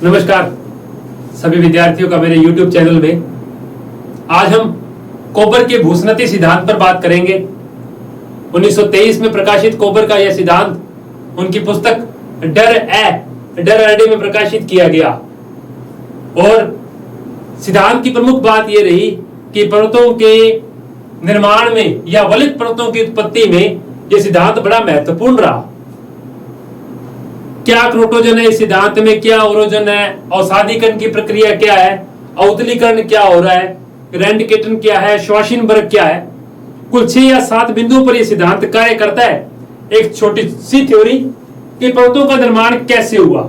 नमस्कार सभी विद्यार्थियों का मेरे YouTube चैनल में। आज हम कोपर के भूस्नति सिद्धांत पर बात करेंगे। 1923 में प्रकाशित कोपर का यह सिद्धांत उनकी पुस्तक डर अडे में प्रकाशित किया गया और सिद्धांत की प्रमुख बात यह रही कि परतों के निर्माण में या वलित परतों की उत्पत्ति में यह सिद्धांत बड़ा महत्वपूर्ण रहा। क्या क्रोटोजन है इस सिद्धांत में, क्या ओरोजन है, अवसादीकरण की प्रक्रिया क्या है, अवतलीकरण क्या हो रहा है, रेंडकेटन क्या है, श्वासिनबर्ग क्या है, कुल 6 या 7 बिंदुओं पर यह सिद्धांत कार्य करता है। एक छोटी सी थ्योरी कि पर्वतों का निर्माण कैसे हुआ।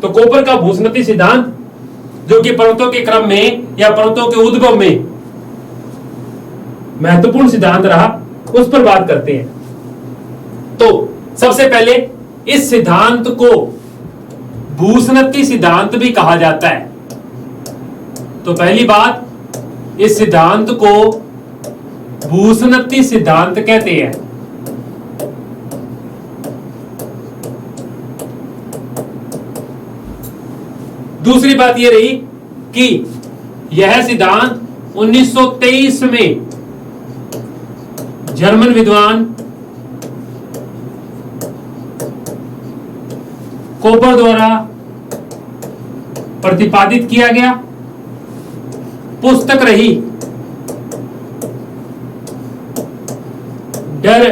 तो कोपर का भूस्नति सिद्धांत जो कि पर्वतों के क्रम में या पर्वतों के उद्भव में महत्वपूर्ण सिद्धांत रहा, उस पर बात करते हैं। तो सबसे पहले इस सिद्धांत को भूस्नति सिद्धांत भी कहा जाता है। तो पहली बात, इस सिद्धांत को भूस्नति सिद्धांत कहते हैं। दूसरी बात यह रही कि यह सिद्धांत 1923 में जर्मन विद्वान कोपर द्वारा प्रतिपादित किया गया। पुस्तक रही डर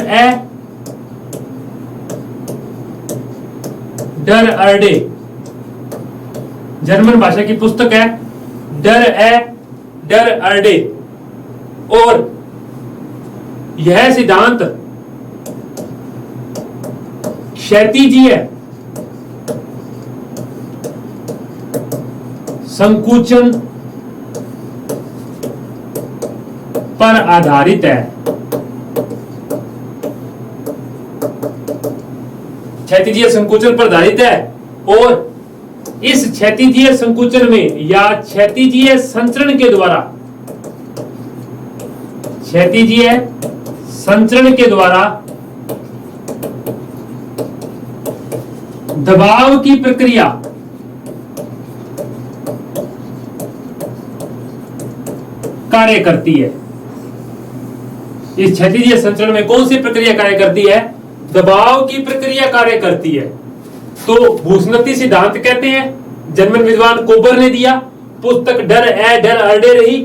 अर्डे, जर्मन भाषा की पुस्तक है डर अर्डे। और यह सिद्धांत क्षैतिजीय संकुचन पर आधारित है। क्षैतिजीय संकुचन पर आधारित है और इस क्षैतिजीय संकुचन में या क्षैतिजीय संचरण के द्वारा, क्षैतिजीय संचरण के द्वारा दबाव की प्रक्रिया कार्य करती है। इस क्षैतिजीय संचरण में कौन सी प्रक्रिया कार्य करती है? दबाव की प्रक्रिया कार्य करती है। तो भूस्नति सिद्धांत कहते हैं, जर्मन विद्वान कोपर ने दिया। पुस्तक डर अर्डे रही,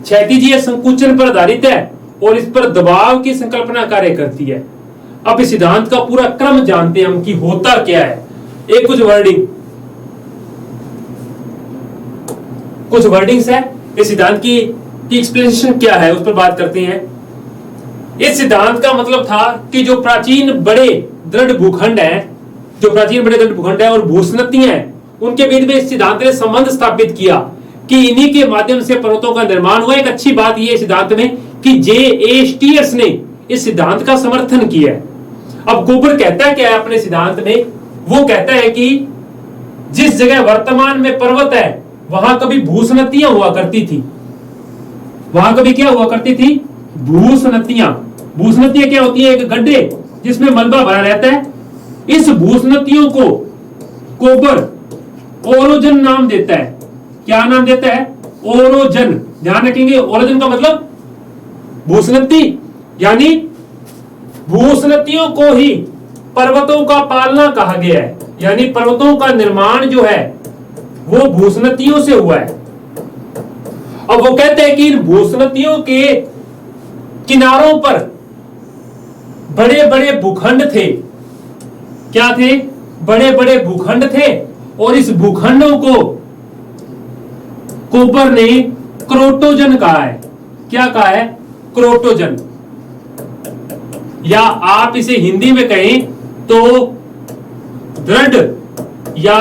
क्षैतिजीय संकुचन पर आधारित है और इस पर दबाव की संकल्पना कार्य करती है। अब इस सिद्धांत का पूरा क्रम जानते हैं हम कि होता क्या है। एक कुछ वर्डिंग्स है। इस सिद्धांत की एक्सप्लेनेशन क्या है उस पर बात करते हैं। इस सिद्धांत का मतलब था कि जो प्राचीन बड़े दृढ़ भूखंड है और भूस्नतियां हैं, उनके बीच में इस सिद्धांत ने संबंध स्थापित किया कि इन्हीं के माध्यम से पर्वतों का निर्माण हुआ। एक अच्छी बात यह सिद्धांत में कि जे.ए.स्टीयर्स ने इस सिद्धांत का समर्थन किया है। अब कोपर कहता है क्या है अपने सिद्धांत में? वो कहता है कि जिस जगह वर्तमान में पर्वत है वहां कभी भूस्नतियां हुआ करती थी। वहां कभी क्या हुआ करती थी? भूस्नतियां। भूस्नतियां क्या होती है? एक गड्ढे जिसमें मलबा भरा रहता है। इस भूस्नतियों को कोपर ओरोजन नाम देता है। क्या नाम देता है? ओरोजन। ध्यान रखेंगे, ओरोजन का मतलब भूस्नति, यानी भूस्नतियों को ही पर्वतों का पालना कहा गया है। यानी पर्वतों का निर्माण जो है वो भूस्नतियों से हुआ है। अब वो कहते हैं कि इन भूस्नतियों के किनारों पर बड़े बड़े भूखंड थे। क्या थे? बड़े बड़े भूखंड थे और इस भूखंडों को कोपर ने क्रोटोजन कहा है। क्या कहा है? क्रोटोजन। या आप इसे हिंदी में कहें तो दृढ़ या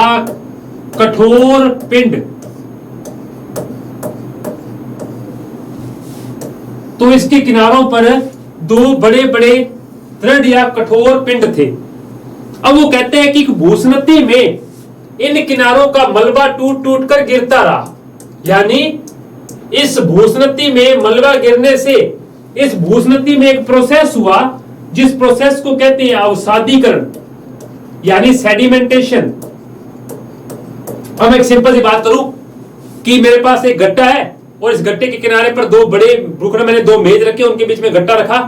कठोर पिंड। तो इसके किनारों पर 2 बड़े बड़े दृढ़ या कठोर पिंड थे। अब वो कहते हैं कि भूस्नति में इन किनारों का मलबा टूट टूट कर गिरता रहा। यानी इस भूस्नति में मलबा गिरने से इस भूस्नति में एक प्रोसेस हुआ जिस प्रोसेस को कहते हैं अवसादीकरण, यानी सेडिमेंटेशन। अब मैं एक सिंपल सी बात करूं कि मेरे पास एक गट्टा है और इस गट्टे के किनारे पर दो बड़े भूखंड, मैंने दो मेज रखे, उनके बीच में गट्टा रखा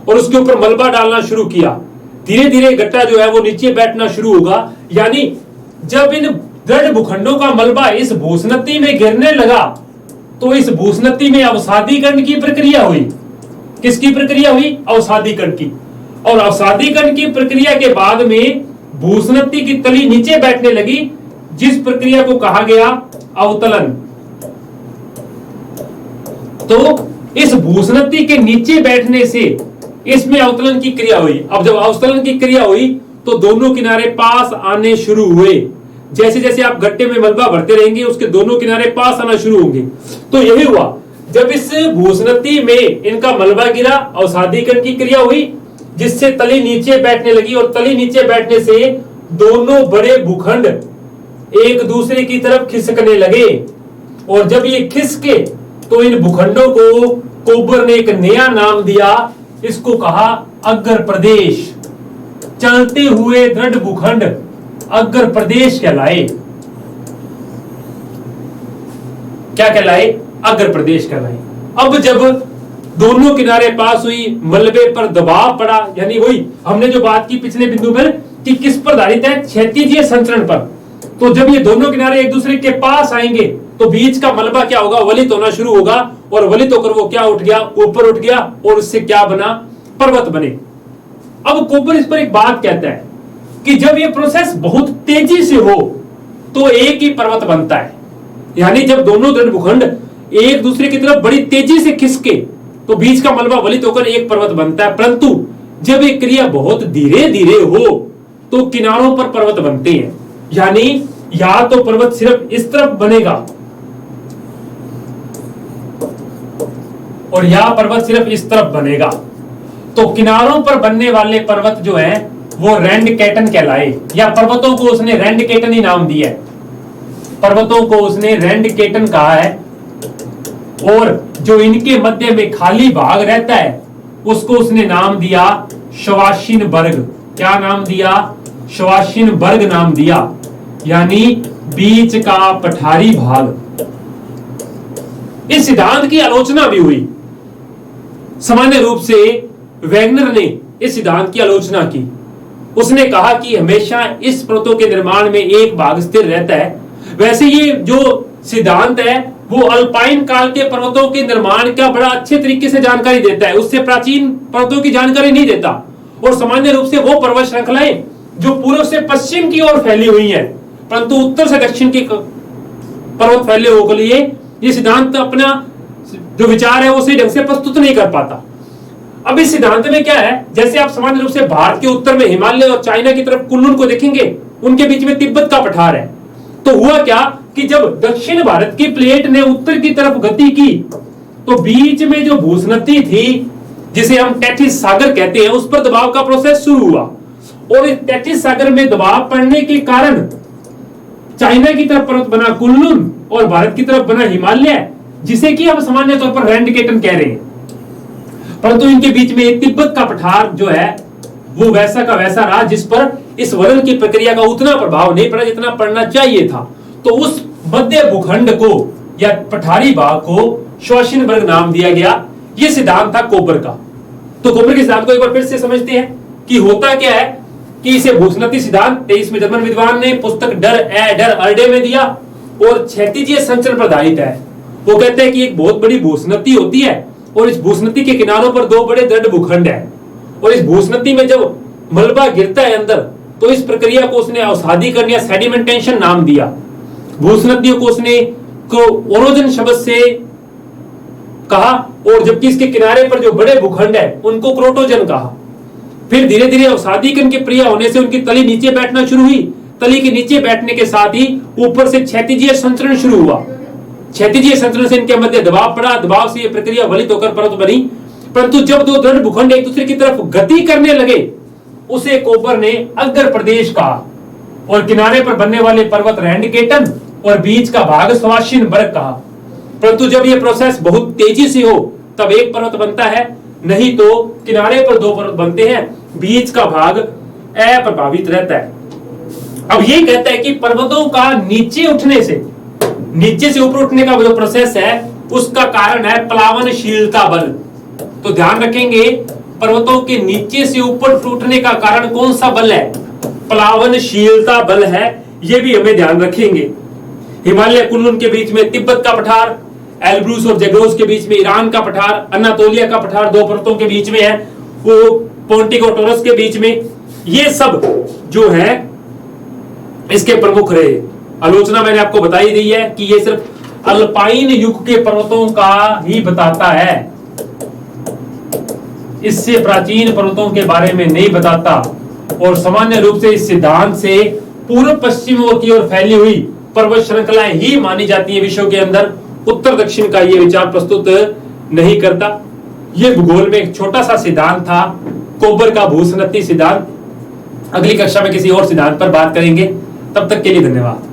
और उसके ऊपर मलबा डालना शुरू किया। धीरे धीरे गट्टा जो है वो नीचे बैठना शुरू होगा। यानी जब इन दृढ़ भूखंडों का मलबा इस भूस्नती में गिरने लगा तो इस भूस्नती में अवसादीकरण की प्रक्रिया हुई। किसकी प्रक्रिया हुई? अवसादीकरण की। और अवसादीकरण की प्रक्रिया के बाद में भूस्नती की तली नीचे बैठने लगी, जिस प्रक्रिया को कहा गया अवतलन। तो इस भूस्नती के नीचे बैठने से इसमें अवतलन की क्रिया हुई। अब जब अवतलन की क्रिया हुई तो दोनों किनारे पास आने शुरू हुए। जैसे जैसे आप गट्टे में मलबा भरते रहेंगे उसके दोनों किनारे पास आना शुरू होंगे। तो यही हुआ, जब इस भूस्नती में इनका मलबा गिरा, अवसादीकरण की क्रिया हुई जिससे तली नीचे बैठने लगी और तली नीचे बैठने से दोनों बड़े भूखंड एक दूसरे की तरफ खिसकने लगे। और जब ये खिसके तो इन भूखंडों को कोबर ने एक नया नाम दिया, इसको कहा अग्र प्रदेश। चलते हुए दृढ़ भूखंड अग्र प्रदेश कहलाए। क्या कहलाए? अग्र प्रदेश कहलाए। अब जब दोनों किनारे पास हुई, मलबे पर दबाव पड़ा, यानी वही हमने जो बात की पिछले बिंदु पर कि किस पर आधारित है? क्षैतिजीय संचरण पर। तो जब ये दोनों किनारे एक दूसरे के पास आएंगे तो बीच का मलबा क्या होगा? वलित होना शुरू होगा और वलित होकर वो क्या उठ गया? ऊपर उठ गया और उससे क्या बना? पर्वत बने। अब कोपर इस पर एक बात कहता है कि जब ये प्रोसेस बहुत तेजी से हो तो एक ही पर्वत बनता है। यानी जब दोनों दृढ़ भूखंड एक दूसरे की तरफ बड़ी तेजी से खिसके तो बीच का मलबा वलित होकर एक पर्वत बनता है। परंतु जब ये क्रिया बहुत धीरे धीरे हो तो किनारों पर पर्वत बनते हैं। यानी या तो पर्वत सिर्फ इस तरफ बनेगा और या पर्वत सिर्फ इस तरफ बनेगा। तो किनारों पर बनने वाले पर्वत जो है वो रैंडकेटन कहलाए, या पर्वतों को उसने रैंडकेटन ही नाम दिया है। पर्वतों को उसने रैंडकेटन कहा है। और जो इनके मध्य में खाली भाग रहता है उसको उसने नाम दिया शवाशीन वर्ग। क्या नाम दिया? शवाशीन वर्ग नाम दिया, यानी बीच का पठारी भाग। इस सिद्धांत की आलोचना भी हुई। सामान्य रूप से वैगनर ने इस सिद्धांत की आलोचना की। उसने कहा कि हमेशा इस पर्वतों के निर्माण में एक भाग स्थिर रहता है। वैसे ये जो सिद्धांत है वो अल्पाइन काल के पर्वतों के निर्माण का बड़ा अच्छे तरीके से जानकारी देता है, उससे प्राचीन पर्वतों की जानकारी नहीं देता। और सामान्य रूप से वो पर्वत श्रृंखलाएं जो पूर्व से पश्चिम की ओर फैली हुई है, परंतु उत्तर से दक्षिण के पर्वत फैले होने के लिए ये सिद्धांत अपना जो विचार है वो सही ढंग से प्रस्तुत नहीं कर पाता। अब इस सिद्धांत में क्या है, जैसे आप सामान्य रूप से भारत के उत्तर में हिमालय और चाइना की तरफ कुनलुन को देखेंगे, उनके बीच में तिब्बत का पठार है। तो हुआ क्या कि जब दक्षिण भारत की प्लेट ने उत्तर की तरफ गति की तो बीच में जो भूस्नती थी जिसे हम टेथिस सागर कहते हैं उस पर दबाव का प्रोसेस शुरू हुआ। और इस टेथिस सागर में दबाव पड़ने के कारण चाइना की तरफ पर्वत बना कुनलुन और भारत की तरफ बना हिमालय, जिसे कि हम सामान्य तौर पर रैंडकेटन कह रहे हैं। परंतु इनके बीच में तिब्बत का पठार जो है वो वैसा का वैसा रहा, जिस पर इस वलन की प्रक्रिया का उतना प्रभाव नहीं पड़ा जितना पड़ना चाहिए था। तो उस मध्य भूखंड को या पठारी भाग को शवाशीन वर्ग नाम दिया गया। यह सिद्धांत था कोपर का। तो कोपर के सिद्धांत को एक बार फिर से समझते हैं कि होता क्या है कि इसे भूस्नती सिद्धांत 23 में जर्मन विद्वान ने पुस्तक डर अर्डे में दिया और क्षैतिजीय संचरण पर आधारित है। वो कहते हैं कि एक बहुत बड़ी भूस्नती होती है और इस भूस्नती के किनारों पर दो बड़े दृढ़ भूखंड है और इस भूस्नती में जब मलबा गिरता है अंदर तो इस प्रक्रिया को उसने अवसादीकरण या सेडिमेंटेशन नाम दिया। भूस्नतियों को उसने ओरोजन शब्द से कहा और जबकि इसके किनारे पर जो बड़े भूखंड है उनको क्रोटोजन कहा। फिर धीरे धीरे अवसादीकरण की क्रिया होने से उनकी तली नीचे बैठना शुरू हुई। तली के नीचे बैठने के साथ ही ऊपर से क्षैतिजीय संचरण शुरू हुआ। क्षैतिजीय संचरण से इनके मध्य दबाव पड़ा, दबाव से यह प्रक्रिया वलित होकर पर्वत बनी। परंतु जब दो दृढ़ भूखंड एक दूसरे की तरफ गति करने लगे उसे कोपर ने अग्र प्रदेश कहा और किनारे पर बनने वाले पर्वत रैंडकेटन और बीच का भाग शवाशीन वर्ग कहा। परंतु जब यह प्रोसेस बहुत तेजी से हो तब एक पर्वत बनता है, नहीं तो किनारे पर दो पर्वत बनते हैं, बीच का भाग अप्रभावित रहता है। अब ये कहता है कि पर्वतों का नीचे से ऊपर उठने का जो प्रोसेस है उसका कारण है प्लावनशीलता बल। तो ध्यान रखेंगे, पर्वतों के नीचे से ऊपर उठने का कारण कौन सा बल है? प्लावनशीलता बल है। ये भी हमें ध्यान रखेंगे। हिमालय कुनलुन के बीच में तिब्बत का पठार, एल्ब्रूस और जैग्रोस के बीच में ईरान का पठार, अनातोलिया का पठार दो पर्वतों के बीच में है, वो पोंटिक और टोरस के बीच में, ये सब जो है इसके प्रमुख रहे। आलोचना मैंने आपको बताई दी है कि ये सिर्फ अल्पाइन युग के पर्वतों का ही बताता है, इससे प्राचीन पर्वतों के बारे में नहीं बताता। और सामान्य रूप से इस सिद्धांत से पूर्व पश्चिम की ओर फैली हुई पर्वत श्रृंखलाएं ही मानी जाती है विश्व के अंदर। उत्तर दक्षिण का ये विचार प्रस्तुत नहीं करता। ये भूगोल में एक छोटा सा सिद्धांत था, कोबर का भूसनती सिद्धांत। अगली कक्षा में किसी और सिद्धांत पर बात करेंगे। तब तक के लिए धन्यवाद।